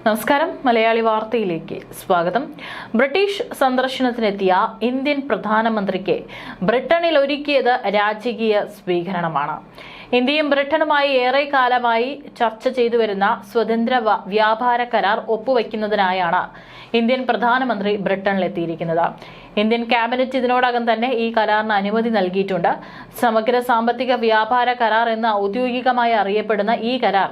നമസ്കാരം. മലയാളി വാർത്തയിലേക്ക് സ്വാഗതം. ബ്രിട്ടീഷ് സന്ദർശനത്തിനെത്തിയ ഇന്ത്യൻ പ്രധാനമന്ത്രിക്ക് ബ്രിട്ടനിൽ ഒരുക്കിയത് രാജകീയ സ്വീകരണമാണ്. ഇന്ത്യയും ബ്രിട്ടനുമായി ഏറെക്കാലമായി ചർച്ച ചെയ്തു വരുന്ന സ്വതന്ത്ര വ്യാപാര കരാർ ഒപ്പുവെക്കുന്നതിനായാണ് ഇന്ത്യൻ പ്രധാനമന്ത്രി ബ്രിട്ടനിലെത്തിയിരിക്കുന്നത്. ഇന്ത്യൻ ക്യാബിനറ്റ് ഇതിനോടകം തന്നെ ഈ കരാറിന് അനുമതി നൽകിയിട്ടുണ്ട്. സമഗ്ര സാമ്പത്തിക വ്യാപാര കരാർ എന്ന് ഔദ്യോഗികമായി അറിയപ്പെടുന്ന ഈ കരാർ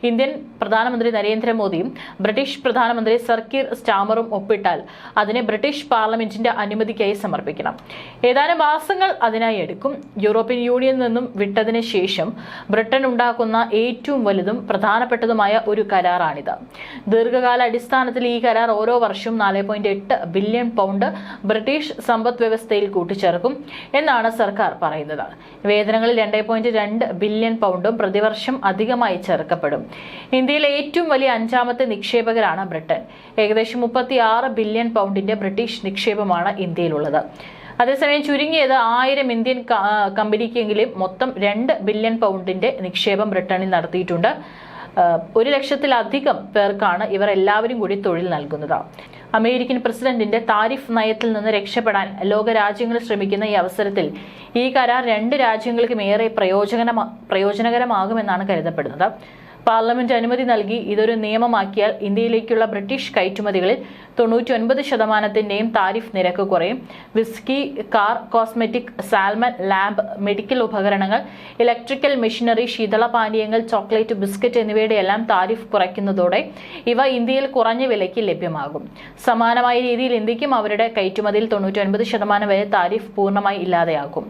ഇന്ത്യൻ പ്രധാനമന്ത്രി നരേന്ദ്രമോദിയും ബ്രിട്ടീഷ് പ്രധാനമന്ത്രി സർ കീർ സ്റ്റാമറും ഒപ്പിട്ടാൽ അതിനെ ബ്രിട്ടീഷ് പാർലമെന്റിന്റെ അനുമതിക്കായി സമർപ്പിക്കണം. ഏതാനും മാസങ്ങൾ അതിനായി എടുക്കും. യൂറോപ്യൻ യൂണിയനിൽ നിന്നും വിട്ടതിന് ശേഷം ബ്രിട്ടൻ ഉണ്ടാക്കുന്ന ഏറ്റവും വലുതും പ്രധാനപ്പെട്ടതുമായ ഒരു കരാറാണിത്. ദീർഘകാല അടിസ്ഥാനത്തിൽ ഈ കരാർ ഓരോ വർഷവും 4.8 ബില്യൺ പൗണ്ട് ബ്രിട്ടീഷ് സമ്പദ് വ്യവസ്ഥയിൽ കൂട്ടിച്ചേർക്കും എന്നാണ് സർക്കാർ പറയുന്നത്. വേതനങ്ങളിൽ 2.2 ബില്യൺ പൗണ്ടും പ്രതിവർഷം അധികമായി ചേർക്കപ്പെടും. ഇന്ത്യയിലെ ഏറ്റവും വലിയ 5ാമത്തെ നിക്ഷേപകരാണ് ബ്രിട്ടൻ. ഏകദേശം 36 ബില്യൺ പൗണ്ടിന്റെ ബ്രിട്ടീഷ് നിക്ഷേപമാണ് ഇന്ത്യയിലുള്ളത്. അതേസമയം ചുരുങ്ങിയത് 1000 ഇന്ത്യൻ കമ്പനിക്കെങ്കിലും മൊത്തം 2 ബില്യൺ പൗണ്ടിന്റെ നിക്ഷേപം ബ്രിട്ടനിൽ നടത്തിയിട്ടുണ്ട്. 1,00,000-ലധികം പേർക്കാണ് ഇവർ എല്ലാവരും കൂടി തൊഴിൽ നൽകുന്നത്. അമേരിക്കൻ പ്രസിഡന്റിന്റെ താരിഫ് നയത്തിൽ നിന്ന് രക്ഷപ്പെടാൻ ലോകരാജ്യങ്ങൾ ശ്രമിക്കുന്ന ഈ അവസരത്തിൽ ഈ കരാർ 2 രാജ്യങ്ങൾക്കും ഏറെ പ്രയോജനകരമാകുമെന്നാണ് കരുതപ്പെടുന്നത്. പാർലമെന്റ് അനുമതി നൽകി ഇതൊരു നിയമമാക്കിയാൽ ഇന്ത്യയിലേക്കുള്ള ബ്രിട്ടീഷ് കയറ്റുമതികളിൽ 99% താരിഫ് നിരക്ക് കുറയും. Whisky, car, cosmetic, salmon, lamp, medical ഉപകരണങ്ങൾ, ഇലക്ട്രിക്കൽ മെഷീനറി, ശീതളപാനീയങ്ങൾ, ചോക്ലേറ്റ്, ബിസ്ക്കറ്റ് എന്നിവയുടെ എല്ലാം താരിഫ് കുറയ്ക്കുന്നതോടെ ഇവ ഇന്ത്യയിൽ കുറഞ്ഞ വിലയ്ക്ക് ലഭ്യമാകും. സമാനമായ രീതിയിൽ ഇന്ത്യക്കും അവരുടെ കയറ്റുമതിയിൽ 99% വരെ താരിഫ് പൂർണ്ണമായി ഇല്ലാതെയാക്കും.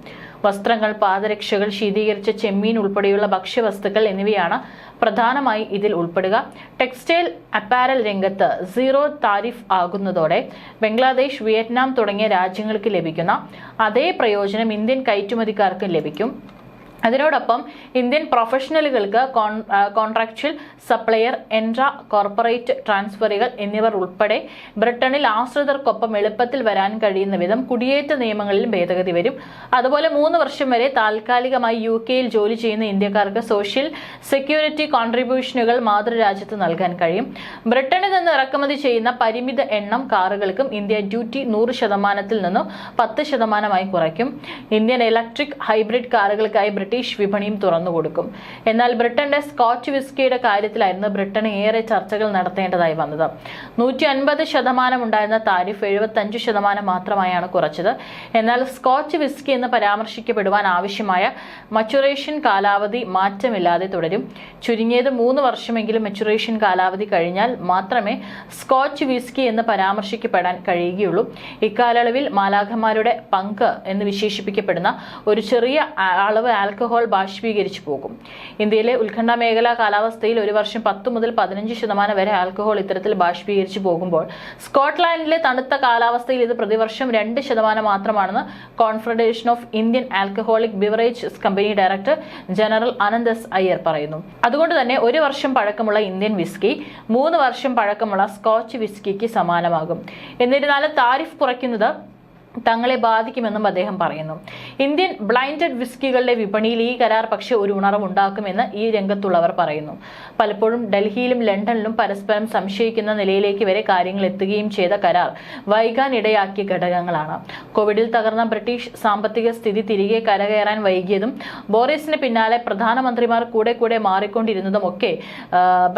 വസ്ത്രങ്ങൾ, പാദരക്ഷകൾ, ശീതീകരിച്ച ചെമ്മീൻ ഉൾപ്പെടെയുള്ള ഭക്ഷ്യവസ്തുക്കൾ എന്നിവയാണ് പ്രധാനമായി ഇതിൽ ഉൾപ്പെടുക. ടെക്സ്റ്റൈൽ, അപ്പാരൽ രംഗത്ത് 0 താരിഫ് ആകുന്നതോടെ ബംഗ്ലാദേശ്, വിയറ്റ്നാം തുടങ്ങിയ രാജ്യങ്ങൾക്ക് ലഭിക്കുന്ന അതേ പ്രയോജനം ഇന്ത്യൻ കയറ്റുമതിക്കാർക്കും ലഭിക്കും. അതിനോടൊപ്പം ഇന്ത്യൻ പ്രൊഫഷണലുകൾക്ക് കോൺട്രാക്ച്വൽ, സപ്ലയർ, എൻട്രാ, കോർപ്പറേറ്റ് ട്രാൻസ്ഫറുകൾ എന്നിവർ ഉൾപ്പെടെ ബ്രിട്ടനിൽ ആശ്രിതർക്കൊപ്പം എളുപ്പത്തിൽ വരാൻ കഴിയുന്ന വിധം കുടിയേറ്റ നിയമങ്ങളിലും ഭേദഗതി വരും. അതുപോലെ 3 വർഷം വരെ താൽക്കാലികമായി UK-യിൽ ജോലി ചെയ്യുന്ന ഇന്ത്യക്കാർക്ക് സോഷ്യൽ സെക്യൂരിറ്റി കോൺട്രിബ്യൂഷനുകൾ മാതൃരാജ്യത്ത് നൽകാൻ കഴിയും. ബ്രിട്ടനിൽ നിന്ന് ഇറക്കുമതി ചെയ്യുന്ന പരിമിത എണ്ണം കാറുകൾക്കും ഇന്ത്യ ഡ്യൂട്ടി 100%-ൽ നിന്നും 10%-ആയി കുറയ്ക്കും. ഇന്ത്യൻ ഇലക്ട്രിക് ഹൈബ്രിഡ് കാറുകൾക്കായി ബ്രിട്ടീഷ് വിപണിയും തുറന്നുകൊടുക്കും. എന്നാൽ ബ്രിട്ടന്റെ സ്കോച്ച് വിസ്കിയുടെ കാര്യത്തിലായിരുന്നു ബ്രിട്ടന് ഏറെ ചർച്ചകൾ നടത്തേണ്ടതായി വന്നത്. 150% ഉണ്ടായിരുന്ന താരിഫ് 75% മാത്രമായാണ് കുറച്ചത്. എന്നാൽ സ്കോച്ച് വിസ്കി എന്ന് പരാമർശിക്കപ്പെടുവാൻ ആവശ്യമായ മച്ചുറേഷൻ കാലാവധി മാറ്റമില്ലാതെ തുടരും. ചുരുങ്ങിയത് 3 വർഷമെങ്കിലും മച്ചുറേഷൻ കാലാവധി കഴിഞ്ഞാൽ മാത്രമേ സ്കോച്ച് വിസ്കി എന്ന് പരാമർശിക്കപ്പെടാൻ കഴിയുകയുള്ളൂ. ഇക്കാലയളവിൽ മാലാഖമാരുടെ പങ്ക് എന്ന് വിശേഷിപ്പിക്കപ്പെടുന്ന ഒരു ചെറിയ അളവ് ആൽക്കഹോൾ ബാഷ്പീകരിച്ചു പോകും. ഇന്ത്യയിലെ ഉത്കണ്ഠ മേഖലാ കാലാവസ്ഥയിൽ ഒരു വർഷം 10 മുതൽ 15% വരെ ആൽക്കഹോൾ ഇത്തരത്തിൽ ബാഷ്പീകരിച്ചു പോകുമ്പോൾ സ്കോട്ട്ലാൻഡിലെ തണുത്ത കാലാവസ്ഥയിൽ ഇത് പ്രതിവർഷം 2% മാത്രമാണെന്ന് confederation of Indian alcoholic beverages company director general Anant S Iyer പറയുന്നു. അതുകൊണ്ട് തന്നെ 1 വർഷം പഴക്കമുള്ള ഇന്ത്യൻ വിസ്കി 3 വർഷം പഴക്കമുള്ള സ്കോച്ച് വിസ്കിക്ക് സമാനമാകും. എന്നിരുന്നാലും താരിഫ് കുറയ്ക്കുന്നത് തങ്ങളെ ബാധിക്കുമെന്നും അദ്ദേഹം പറയുന്നു. ഇന്ത്യൻ ബ്ലൈൻഡഡ് വിസ്കികളുടെ വിപണിയിൽ ഈ കരാർ പക്ഷേ ഒരു ഉണർവുണ്ടാക്കുമെന്ന് ഈ രംഗത്തുള്ളവർ പറയുന്നു. പലപ്പോഴും ഡൽഹിയിലും ലണ്ടനിലും പരസ്പരം സംശയിക്കുന്ന നിലയിലേക്ക് വരെ കാര്യങ്ങൾ എത്തുകയും ചെയ്ത കരാർ വൈകാനിടയാക്കിയ ഘടകങ്ങളാണ്. കോവിഡിൽ തകർന്ന ബ്രിട്ടീഷ് സാമ്പത്തിക സ്ഥിതി തിരികെ കരകയറാൻ വൈകിയതും ബോറിസിന് പിന്നാലെ പ്രധാനമന്ത്രിമാർ കൂടെ മാറിക്കൊണ്ടിരുന്നതും ഒക്കെ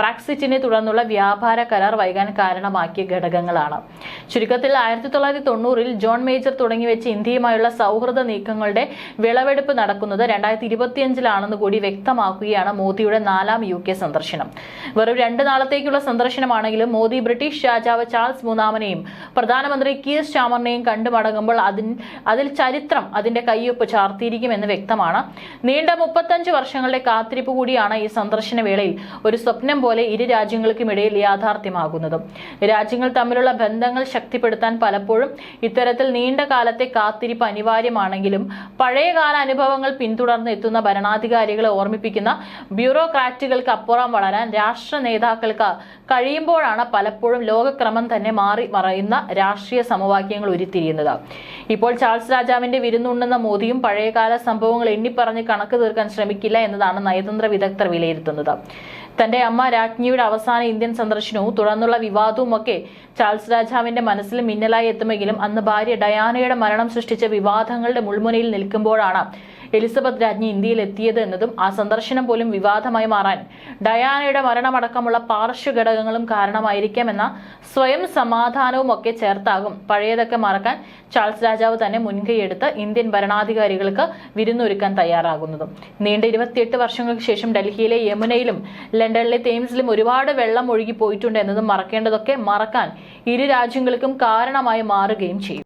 ബ്രാക്സിറ്റിനെ തുടർന്നുള്ള വ്യാപാര കരാർ വൈകാൻ കാരണമാക്കിയ ഘടകങ്ങളാണ്. ചുരുക്കത്തിൽ 1990-ൽ ജോൺ മേജർ തുടങ്ങിവെച്ച് ഇന്ത്യയുമായുള്ള സൗഹൃദ നീക്കങ്ങളുടെ വിളവെടുപ്പ് നടക്കുന്നത് 2025-ലാണെന്ന് കൂടി വ്യക്തമാക്കുകയാണ് മോദിയുടെ 4ാം UK സന്ദർശനം. വെറും 2 നാളത്തേക്കുള്ള സന്ദർശനമാണെങ്കിലും മോദി ബ്രിട്ടീഷ് രാജാവ് ചാൾസ് മൂന്നാമനെയും പ്രധാനമന്ത്രി കീർ സ്റ്റാമറിനെയും കണ്ടു മടങ്ങുമ്പോൾ അതിൽ ചരിത്രം അതിന്റെ കയ്യൊപ്പ് ചാർത്തിയിരിക്കുമെന്ന് വ്യക്തമാണ്. നീണ്ട 35 വർഷങ്ങളുടെ കാത്തിരിപ്പ് കൂടിയാണ് ഈ സന്ദർശന വേളയിൽ ഒരു സ്വപ്നം പോലെ ഇരു രാജ്യങ്ങൾക്കുമിടയിൽ യാഥാർത്ഥ്യമാകുന്നത്. രാജ്യങ്ങൾ തമ്മിലുള്ള ബന്ധങ്ങൾ ശക്തിപ്പെടുത്താൻ പലപ്പോഴും ഇത്തരത്തിൽ നീണ്ട കാലത്തെ കാത്തിരിപ്പ് അനിവാര്യമാണെങ്കിലും പഴയകാല അനുഭവങ്ങൾ പിന്തുടർന്ന് എത്തുന്ന ഭരണാധികാരികളെ ഓർമ്മിപ്പിക്കുന്ന ബ്യൂറോക്രാറ്റുകൾക്ക് അപ്പുറം വളരാൻ രാഷ്ട്ര നേതാക്കൾക്ക് കഴിയുമ്പോഴാണ് പലപ്പോഴും ലോകക്രമം തന്നെ മാറി മറയുന്ന രാഷ്ട്രീയ സമവാക്യങ്ങൾ ഉരുത്തിരിയുന്നത്. ഇപ്പോൾ ചാൾസ് രാജാവിന്റെ വിരുന്നുണ്ടെന്ന മോദിയും പഴയകാല സംഭവങ്ങൾ എണ്ണിപ്പറഞ്ഞ് കണക്ക് തീർക്കാൻ ശ്രമിക്കില്ല എന്നതാണ് നയതന്ത്ര വിദഗ്ധർ വിലയിരുത്തുന്നത്. തന്റെ അമ്മ രാജ്ഞിയുടെ അവസാന ഇന്ത്യൻ സന്ദർശനവും തുടർന്നുള്ള വിവാദവും ഒക്കെ ചാൾസ് രാജാവിന്റെ മനസ്സിൽ മിന്നലായി എത്തുമെങ്കിലും അന്ന് ഭാര്യ ഡയാനയുടെ മരണം സൃഷ്ടിച്ച വിവാദങ്ങളുടെ മുൾമുനയിൽ നിൽക്കുമ്പോഴാണ് എലിസബത്ത് രാജ്ഞി ഇന്ത്യയിൽ എത്തിയത് എന്നതും ആ സന്ദർശനം പോലും വിവാദമായി മാറാൻ ഡയാനയുടെ മരണമടക്കമുള്ള പാർശ്വഘടകങ്ങളും കാരണമായിരിക്കാമെന്ന സ്വയം സമാധാനവും ഒക്കെ ചേർത്താകും പഴയതൊക്കെ മറക്കാൻ ചാൾസ് രാജാവ് തന്നെ മുൻകൈയെടുത്ത് ഇന്ത്യൻ ഭരണാധികാരികൾക്ക് വിരുന്നൊരുക്കാൻ തയ്യാറാകുന്നതും. നീണ്ട 28 വർഷങ്ങൾക്ക് ശേഷം ഡൽഹിയിലെ യമുനയിലും ലണ്ടനിലെ തേംസിലും ഒരുപാട് വെള്ളം ഒഴുകി പോയിട്ടുണ്ട് എന്നതും മറക്കേണ്ടതൊക്കെ മറക്കാൻ ഇരു രാജ്യങ്ങൾക്കും കാരണമായി മാറുകയും ചെയ്യും.